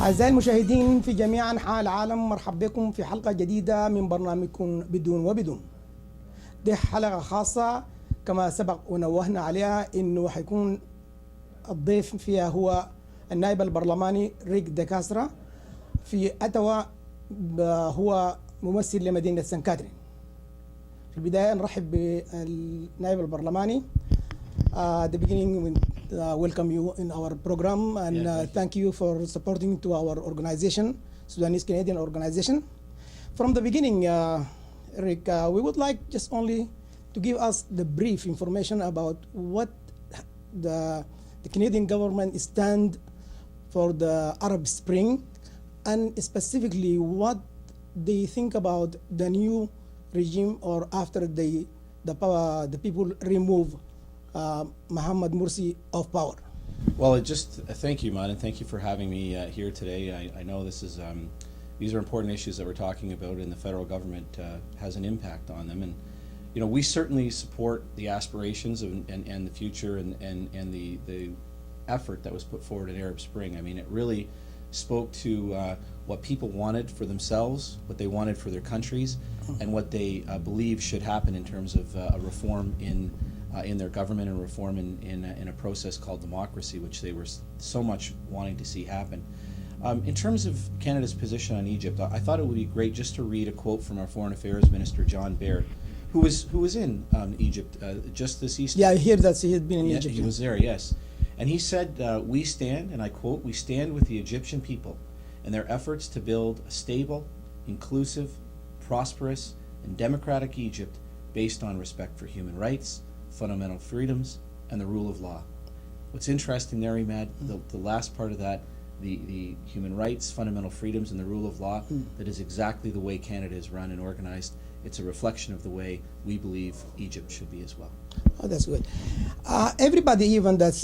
أعزائي المشاهدين في جميع أنحاء العالم، مرحبا بكم في حلقة جديدة من برنامجكم بدون وبدون. دي حلقة خاصة كما سبق ونوهنا عليها إنه حيكون الضيف فيها هو النائب البرلماني ريك دكاسرا في أتوا، هو ممثل لمدينة سان كاترين. في البداية نرحب بالنائب البرلماني. At the beginning, we welcome you in our program and thank you for supporting to our organization, Sudanese Canadian organization. From the beginning, Rick, we would like just only to give us the brief information about what the Canadian government stand for the Arab Spring, and specifically what they think about the new regime or after the people remove Mohamed Morsi of power. Well, thank you, Man, and thank you for having me here today. I know these are important issues that we're talking about, and the federal government has an impact on them. And you know, we certainly support the aspirations and the future and the effort that was put forward in Arab Spring. I mean, it really spoke to what people wanted for themselves, what they wanted for their countries, and what they believe should happen in terms of a reform in their government and reform in a process called democracy, which they were so much wanting to see happen. In terms of Canada's position on Egypt, I thought it would be great just to read a quote from our Foreign Affairs Minister, John Baird, who was in Egypt just this Easter. Yeah, I hear that he had been in Egypt. He was there, yes. And he said, we stand, and I quote, "We stand with the Egyptian people in their efforts to build a stable, inclusive, prosperous, and democratic Egypt based on respect for human rights, fundamental freedoms, and the rule of law." What's interesting there, Imad, the last part of that, the human rights, fundamental freedoms, and the rule of law, that is exactly the way Canada is run and organized. It's a reflection of the way we believe Egypt should be as well. Oh, that's good. Everybody, even that's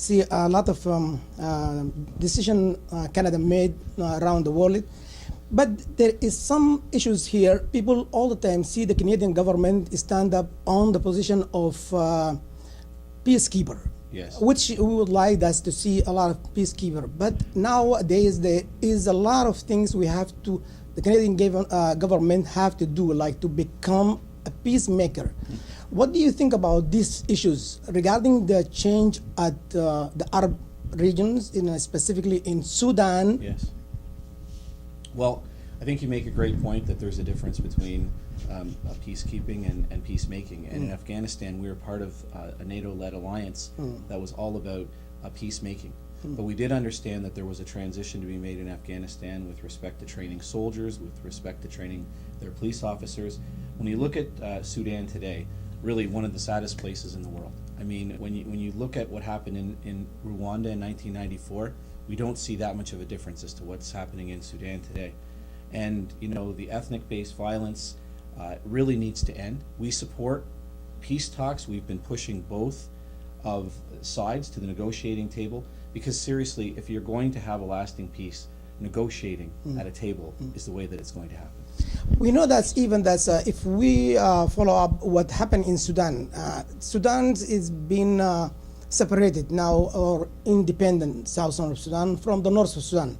see a lot of decision Canada made around the world. But there is some issues here. People all the time see the Canadian government stand up on the position of peacekeeper. Yes. Which we would like us to see a lot of peacekeeper. But nowadays there is a lot of things the Canadian government have to do, like to become a peacemaker. What do you think about these issues regarding the change at the Arab regions, specifically in Sudan? Yes. Well, I think you make a great point that there's a difference between peacekeeping and peacemaking. And in Afghanistan, we were part of a NATO-led alliance that was all about peacemaking. But we did understand that there was a transition to be made in Afghanistan with respect to training soldiers, with respect to training their police officers. When you look at Sudan today, really one of the saddest places in the world. I mean, when you look at what happened in Rwanda in 1994, we don't see that much of a difference as to what's happening in Sudan today. And you know, the ethnic-based violence really needs to end. We support peace talks. We've been pushing both of sides to the negotiating table, because seriously, if you're going to have a lasting peace, negotiating at a table is the way that it's going to happen. We know that if we follow up what happened in Sudan, Sudan is being separated now, or independent Southern Sudan from the North of Sudan.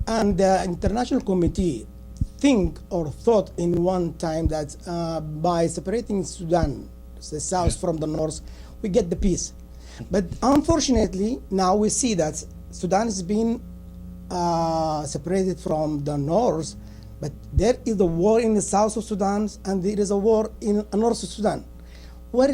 And the International Committee thought in one time that by separating Sudan, the South from the North, we get the peace. But unfortunately, now we see that Sudan is being separated from the North, but there is a war in the South of Sudan, and there is a war in the North of Sudan. What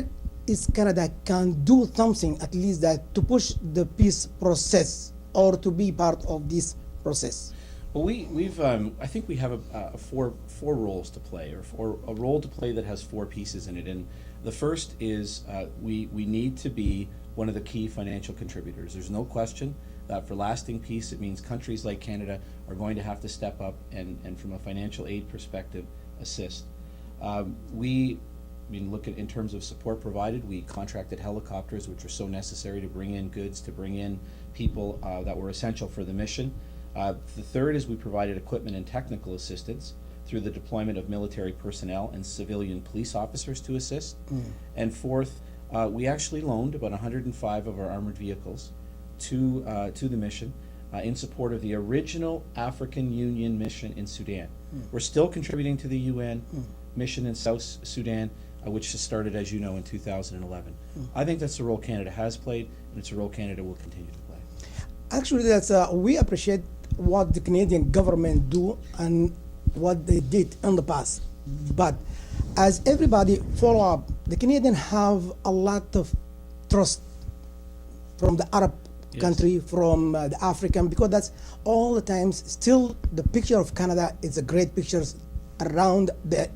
is Canada can do something at least that to push the peace process or to be part of this process? Well, I think we have four roles to play, or a role to play that has four pieces in it. And the first is we need to be one of the key financial contributors. There's no question that for lasting peace, it means countries like Canada are going to have to step up and from a financial aid perspective, assist. Look at in terms of support provided, we contracted helicopters, which are so necessary to bring in goods, to bring in people that were essential for the mission. The third is we provided equipment and technical assistance through the deployment of military personnel and civilian police officers to assist. And fourth, we actually loaned about 105 of our armored vehicles to the mission in support of the original African Union mission in Sudan. We're still contributing to the UN mission in South Sudan, which started, as you know, in 2011. I think that's the role Canada has played, and it's a role Canada will continue to play. Actually, that's we appreciate what the Canadian government do and what they did in the past. But as everybody follow up, the Canadians have a lot of trust from the Arab country, from the African, because that's all the times still the picture of Canada is a great picture around the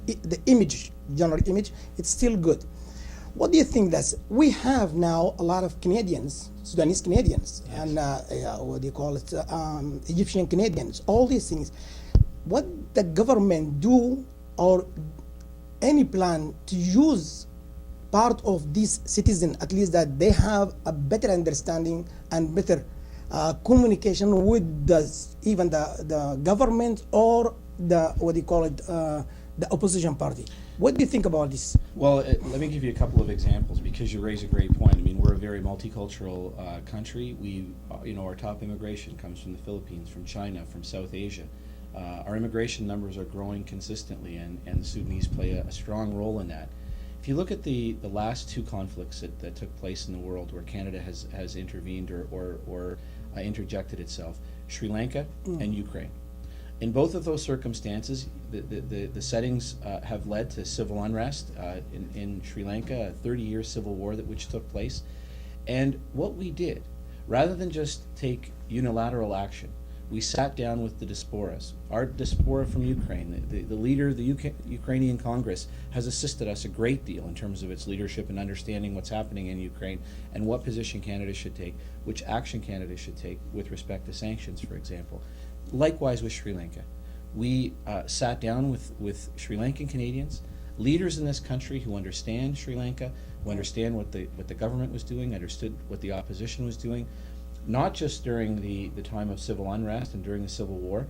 image, general image, it's still good. What do you think that we have now a lot of Canadians, Sudanese Canadians, and what do you call it, Egyptian Canadians, all these things. What the government do or any plan to use part of these citizens, at least that they have a better understanding and better communication with even the government or the, what do you call it, the opposition party. What do you think about this? Well, let me give you a couple of examples because you raise a great point. I mean, we're a very multicultural country. We, our top immigration comes from the Philippines, from China, from South Asia. Our immigration numbers are growing consistently, and the Sudanese play a strong role in that. If you look at the last two conflicts that took place in the world where Canada has intervened or interjected itself, Sri Lanka and Ukraine. In both of those circumstances, the settings have led to civil unrest in Sri Lanka, a 30-year civil war which took place. And what we did, rather than just take unilateral action, we sat down with the diasporas. Our diaspora from Ukraine, the leader of the Ukrainian Congress has assisted us a great deal in terms of its leadership and understanding what's happening in Ukraine and what position Canada should take, which action Canada should take with respect to sanctions, for example. Likewise with Sri Lanka. We sat down with Sri Lankan Canadians, leaders in this country who understand Sri Lanka, who understand what the government was doing, understood what the opposition was doing, not just during the time of civil unrest and during the Civil War,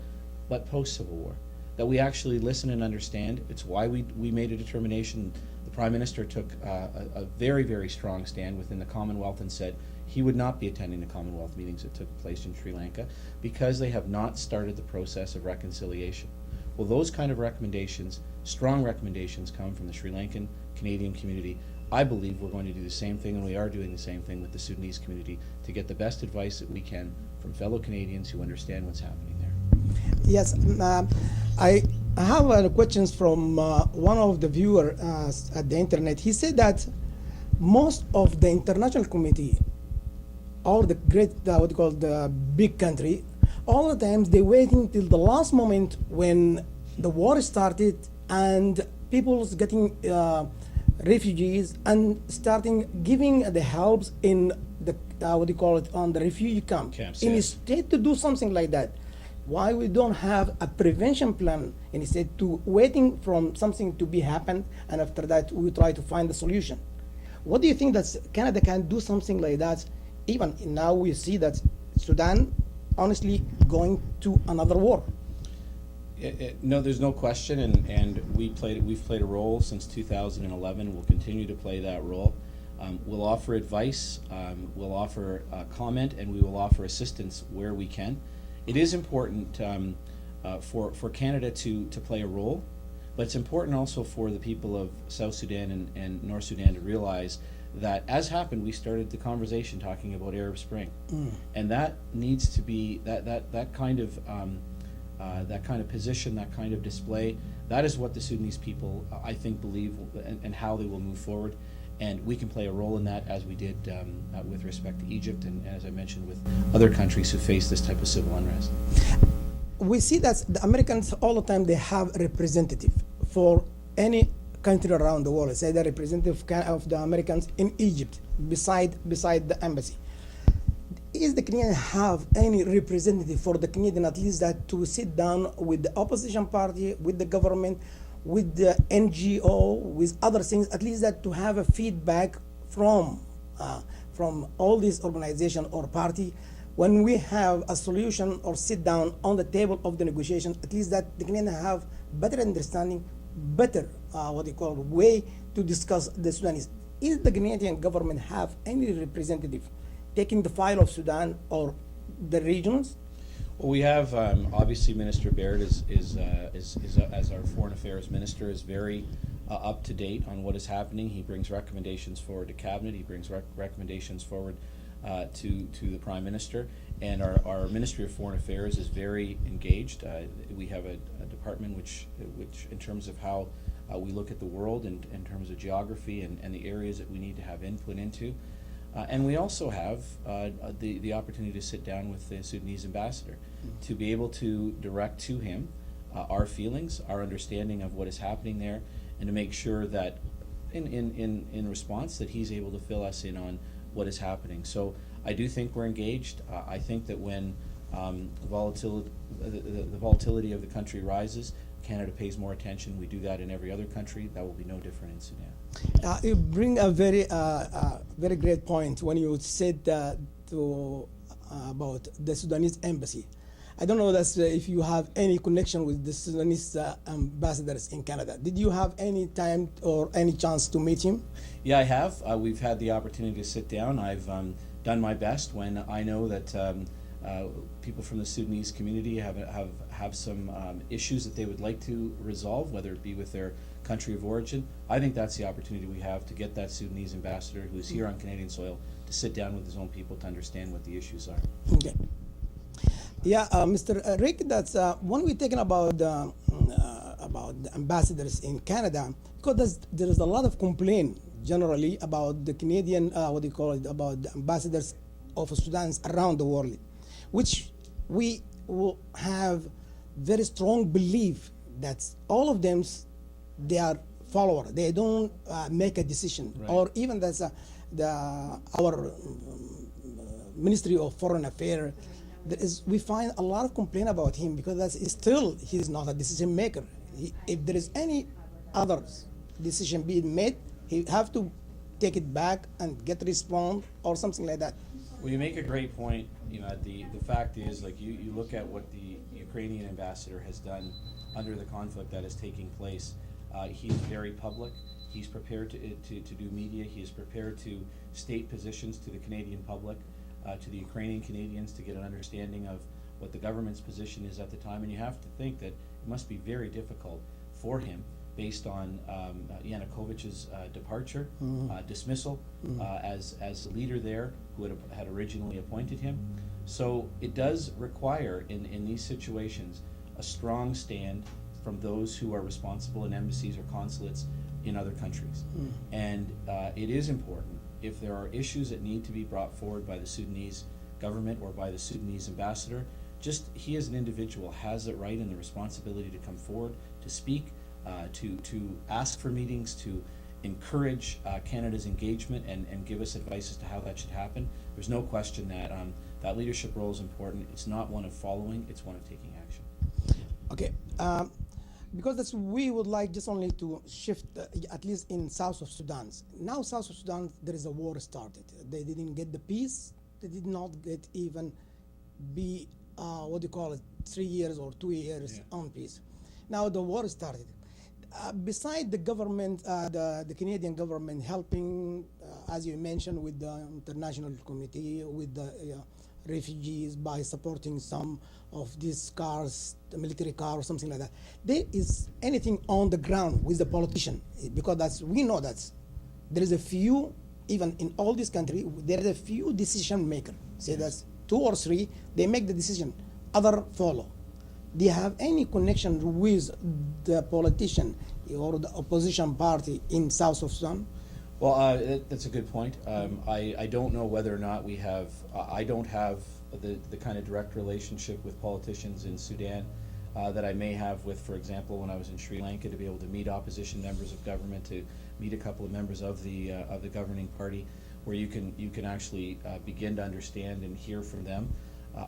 but post-Civil War. That we actually listen and understand. It's why we made a determination. The Prime Minister took a very, very strong stand within the Commonwealth and said he would not be attending the Commonwealth meetings that took place in Sri Lanka because they have not started the process of reconciliation. Well, those kind of recommendations, strong recommendations, come from the Sri Lankan Canadian community. I believe we're going to do the same thing, and we are doing the same thing with the Sudanese community to get the best advice that we can from fellow Canadians who understand what's happening there. Yes, I have questions from one of the viewers at the internet. He said that most of the international committee or the great, what you call the big country, all the times they waiting till the last moment when the war started and people's getting refugees and starting giving the helps in the what do you call it, on the refugee camps. Instead to do something like that, why we don't have a prevention plan instead to waiting from something to be happened and after that we try to find the solution? What do you think that Canada can do something like that? Even now we see that Sudan honestly going to another war. No, there's no question, and we've played a role since 2011. We'll continue to play that role. We'll offer advice, we'll offer comment, and we will offer assistance where we can. It is important for Canada to play a role, but it's important also for the people of South Sudan and North Sudan to realize that, as happened, we started the conversation talking about Arab Spring, and that needs to be that kind of position, that kind of display. That is what the Sudanese people, I think, believe and how they will move forward. And we can play a role in that, as we did with respect to Egypt and, as I mentioned, with other countries who face this type of civil unrest. We see that the Americans all the time, they have a representative for any country around the world. Say the representative of the Americans in Egypt beside the embassy. Is the Canadian have any representative for the Canadian, at least that to sit down with the opposition party, with the government, with the NGO, with other things, at least that to have a feedback from all these organization or party, when we have a solution or sit down on the table of the negotiation, at least that the Canadian have better understanding, better way to discuss the Sudanese. Is the Canadian government have any representative taking the file of Sudan or the regions Well, we have obviously Minister Baird is as our Foreign Affairs Minister is very up to date on what is happening. He brings recommendations forward to Cabinet. He brings recommendations forward to the Prime Minister, and our Ministry of Foreign Affairs is very engaged. We have a department which in terms of how we look at the world in terms of geography and the areas that we need to have input into. And we also have the opportunity to sit down with the Sudanese ambassador to be able to direct to him our feelings, our understanding of what is happening there, and to make sure that in response that he's able to fill us in on what is happening. So I do think we're engaged. I think that when the volatility of the country rises, Canada pays more attention. We do that in every other country. That will be no different in Sudan. You bring a very great point when you said about the Sudanese embassy. I don't know if you have any connection with the Sudanese ambassadors in Canada. Did you have any time or any chance to meet him? Yeah, I have. We've had the opportunity to sit down. I've done my best when I know that people from the Sudanese community have some issues that they would like to resolve, whether it be with their country of origin. I think that's the opportunity we have to get that Sudanese ambassador who is here on Canadian soil to sit down with his own people to understand what the issues are. Okay. Yeah, Mr. Rick, that's when we're talking about the ambassadors in Canada, because there is a lot of complaint generally about the Canadian, about the ambassadors of Sudan around the world, which we will have very strong belief that all of them, they are followers. They don't make a decision, right. Or even that's our Ministry of Foreign Affairs. We find a lot of complaint about him because he's not a decision maker. If there is any other decision being made, he have to take it back and get response or something like that. Well, you make a great point. You know, the fact is, like you look at what the Ukrainian ambassador has done under the conflict that is taking place. He's very public. He's prepared to do media. He is prepared to state positions to the Canadian public, to the Ukrainian Canadians, to get an understanding of what the government's position is at the time. And you have to think that it must be very difficult for him, based on Yanukovych's departure, dismissal as the leader there who had originally appointed him. So it does require in these situations a strong stand from those who are responsible in embassies or consulates in other countries. And it is important, if there are issues that need to be brought forward by the Sudanese government or by the Sudanese ambassador, just he as an individual has the right and the responsibility to come forward, to speak, to ask for meetings, to encourage Canada's engagement and give us advice as to how that should happen. There's no question that that leadership role is important. It's not one of following, it's one of taking action. Okay. Because we would like just only to shift, at least in south of Sudan. Now south of Sudan, there is a war started. They didn't get the peace. They did not get even 3 years or 2 years on peace. Now the war started. Beside the government, the Canadian government helping, as you mentioned, with the international community, with the refugees by supporting some of these cars, the military car or something like that. There is anything on the ground with the politician, because we know that there is a few, even in all this country, there is a few decision makers. Say that's 2 or 3, they make the decision, other follow. Do you have any connection with the politician or the opposition party in south of Sudan? Well, that's a good point. I don't know whether or not we have, I don't have the kind of direct relationship with politicians in Sudan that I may have with, for example, when I was in Sri Lanka, to be able to meet opposition members of government, to meet a couple of members of the governing party, where you can actually begin to understand and hear from them.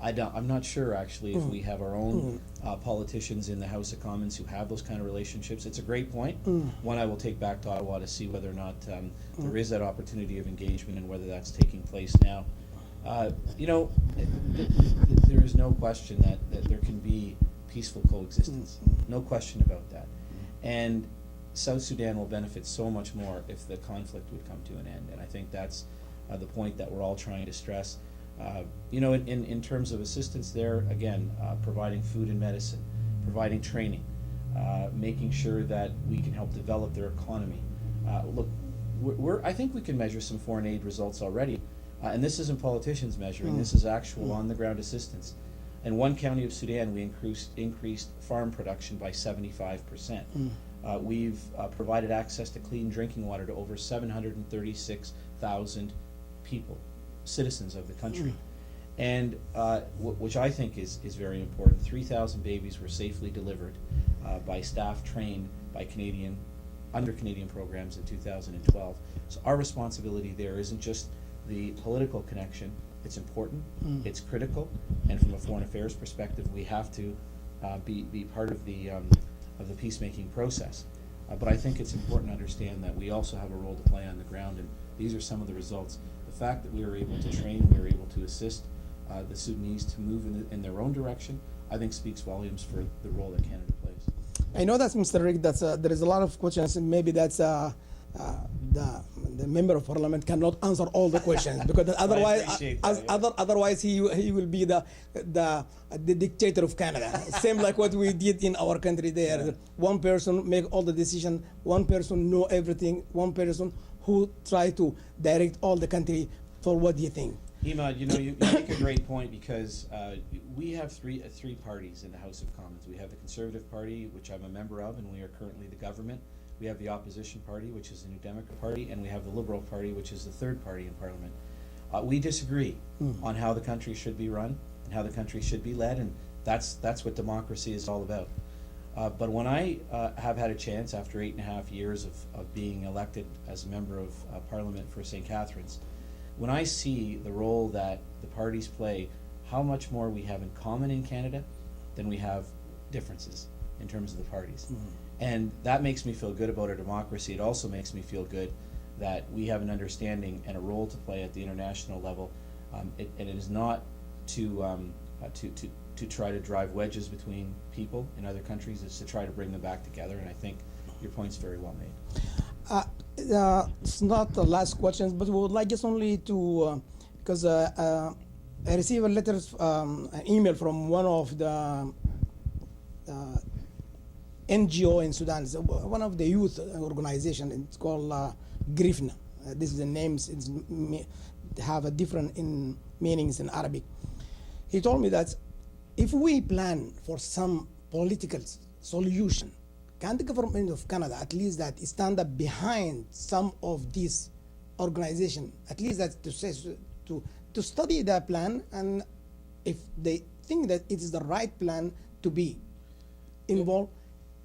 I'm not sure actually if we have our own politicians in the House of Commons who have those kind of relationships. It's a great point. One I will take back to Ottawa to see whether or not there is that opportunity of engagement and whether that's taking place now. You know, there is no question that there can be peaceful coexistence. No question about that. And South Sudan will benefit so much more if the conflict would come to an end. And I think that's the point that we're all trying to stress. In terms of assistance there, again, providing food and medicine, providing training, making sure that we can help develop their economy. Look, I think we can measure some foreign aid results already, and this isn't politicians measuring, this is actual on-the-ground assistance. In one county of Sudan, we increased farm production by 75%. We've provided access to clean drinking water to over 736,000 people, citizens of the country. And which I think is very important, 3,000 babies were safely delivered by staff trained by under Canadian programs in 2012. So our responsibility there isn't just the political connection, it's important, it's critical, and from a foreign affairs perspective, we have to be part of the peacemaking process. But I think it's important to understand that we also have a role to play on the ground, and these are some of the results. The fact that we were able to train, we were able to assist the Sudanese to move in their own direction, I think speaks volumes for the role that Canada plays. I know that, Mr. Rick, that there is a lot of questions, and maybe that's the member of parliament cannot answer all the questions because otherwise he will be the dictator of Canada. Same like what we did in our country there. Yeah. One person make all the decision, one person know everything, one person who try to direct all the country for what do you think. Imad, you make a great point because we have three parties in the House of Commons. We have the Conservative Party, which I'm a member of, and we are currently the government. We have the Opposition Party, which is the New Democrat Party, and we have the Liberal Party, which is the third party in Parliament. We disagree on how the country should be run and how the country should be led, and that's what democracy is all about. But when I have had a chance after 8.5 years of being elected as a member of Parliament for St. Catharines, when I see the role that the parties play, how much more we have in common in Canada than we have differences in terms of the parties. And that makes me feel good about our democracy. It also makes me feel good that we have an understanding and a role to play at the international level. And it is not to try to drive wedges between people in other countries. It's to try to bring them back together. And I think your point's very well made. It's not the last questions, but we would like just only to, because I received a letter, an email from one of the NGO in Sudan, so one of the youth organization. It's called Grifna. This is the names. Have a different meanings in Arabic. He told me that if we plan for some political solution, can the government of Canada at least that stand up behind some of these organizations, at least that to study their plan, and if they think that it is the right plan to be involved,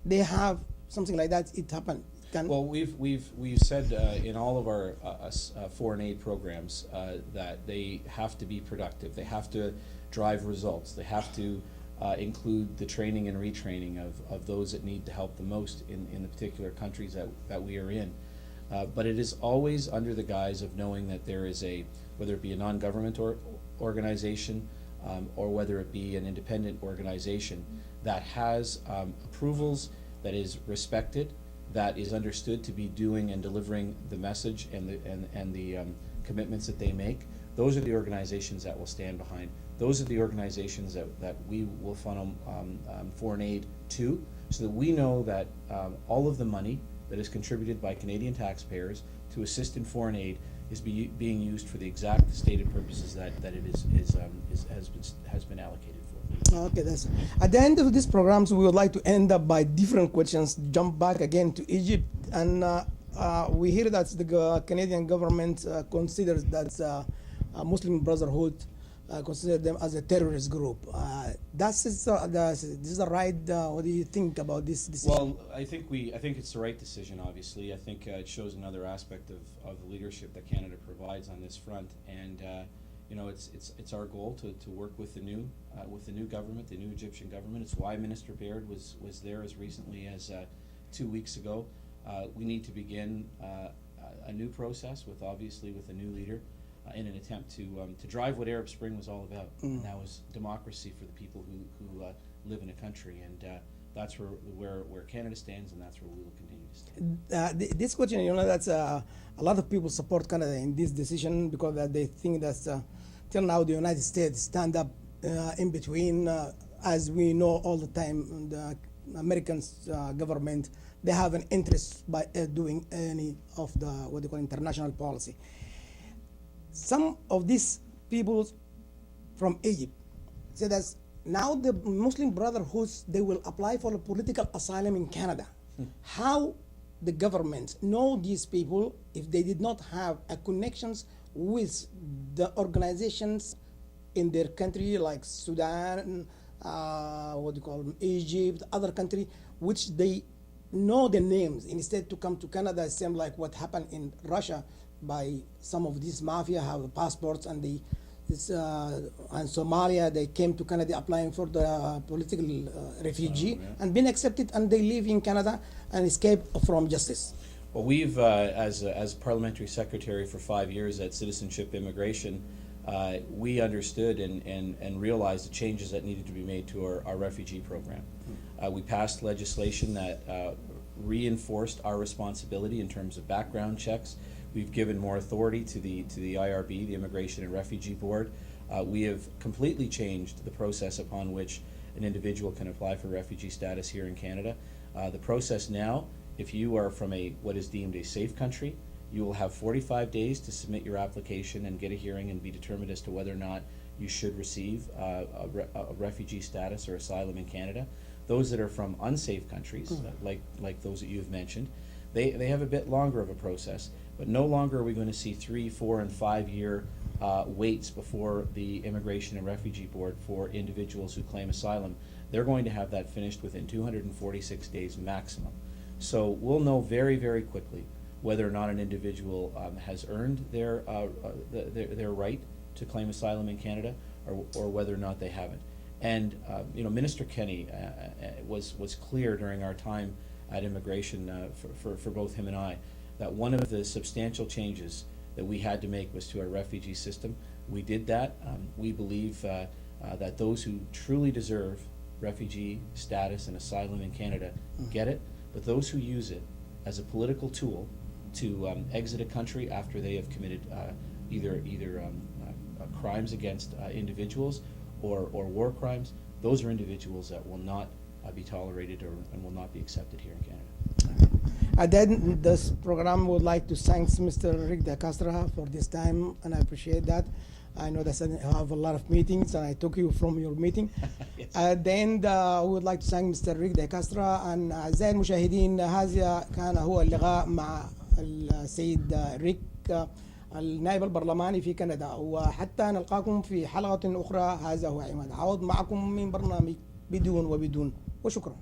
they have something like that. It happened. Well, we've said in all of our foreign aid programs that they have to be productive. They have to drive results. They have to include the training and retraining of those that need the help the most in the particular countries that we are in. But it is always under the guise of knowing that there is whether it be a non-government organization or whether it be an independent organization that has approvals, that is respected, that is understood to be doing and delivering the message and the commitments that they make. Those are the organizations that will stand behind. Those are the organizations that we will funnel foreign aid to, so that we know that all of the money that is contributed by Canadian taxpayers to assist in foreign aid is being used for the exact stated purposes that it has been allocated for. Okay, that's at the end of this program. So we would like to end up by different questions. Jump back again to Egypt, and we hear that the Canadian government considers that Muslim Brotherhood consider them as a terrorist group. This is the right. What do you think about this decision? Well, I think it's the right decision. Obviously, I think it shows another aspect of the leadership that Canada provides on this front, and it's our goal to work with the new government, the new Egyptian government. It's why Minister Baird was there as recently as 2 weeks ago. We need to begin a new process with a new leader. In an attempt to drive what Arab Spring was all about, and that was democracy for the people who live in a country, and that's where Canada stands, and that's where we will continue to stand. This question, that's a lot of people support Canada in this decision because they think that till now the United States stand up in between. As we know all the time, the American government, they have an interest by doing any of the what they call international policy. Some of these people from Egypt said that now the Muslim Brotherhoods, they will apply for a political asylum in Canada. How the government know these people if they did not have a connections with the organizations in their country like Sudan, what do you call them, Egypt, other country, which they know the names instead to come to Canada. It seems like what happened in Russia by some of these mafia have the passports and and Somalia, they came to Canada applying for the political refugee and been accepted, and they live in Canada and escape from justice. Well, we've, as parliamentary secretary for 5 years at Citizenship Immigration, we understood and realized the changes that needed to be made to our refugee program. We passed legislation that reinforced our responsibility in terms of background checks. We've given more authority to the IRB, the Immigration and Refugee Board. We have completely changed the process upon which an individual can apply for refugee status here in Canada. The process now, if you are from what is deemed a safe country, you will have 45 days to submit your application and get a hearing and be determined as to whether or not you should receive a refugee status or asylum in Canada. Those that are from unsafe countries, like those that you've mentioned, they have a bit longer of a process, but no longer are we going to see 3, 4, and 5 year waits before the Immigration and Refugee Board for individuals who claim asylum. They're going to have that finished within 246 days maximum. So we'll know very, very quickly whether or not an individual has earned their right to claim asylum in Canada, or whether or not they haven't. And Minister Kenny was clear during our time at immigration for both him and I that one of the substantial changes that we had to make was to our refugee system. We did that. We believe that those who truly deserve refugee status and asylum in Canada get it, but those who use it as a political tool to exit a country after they have committed either crimes against individuals or war crimes, those are individuals that will not be tolerated and will not be accepted here in Canada. And then this program would like to thank Mr. Rick De Castra for this time, and I appreciate that. I know that you have a lot of meetings, and I took you from your meeting. Yes. Then we would like to thank Mr. Rick De Castra. and أعزائي المشاهدين، هذا كان هو اللقاء مع السيد ريك النائب البرلماني في كندا، وحتى نلقاكم في حلقة أخرى. هذا هو عماد عوض معكم من برنامج بدون وبدون، وشكرا.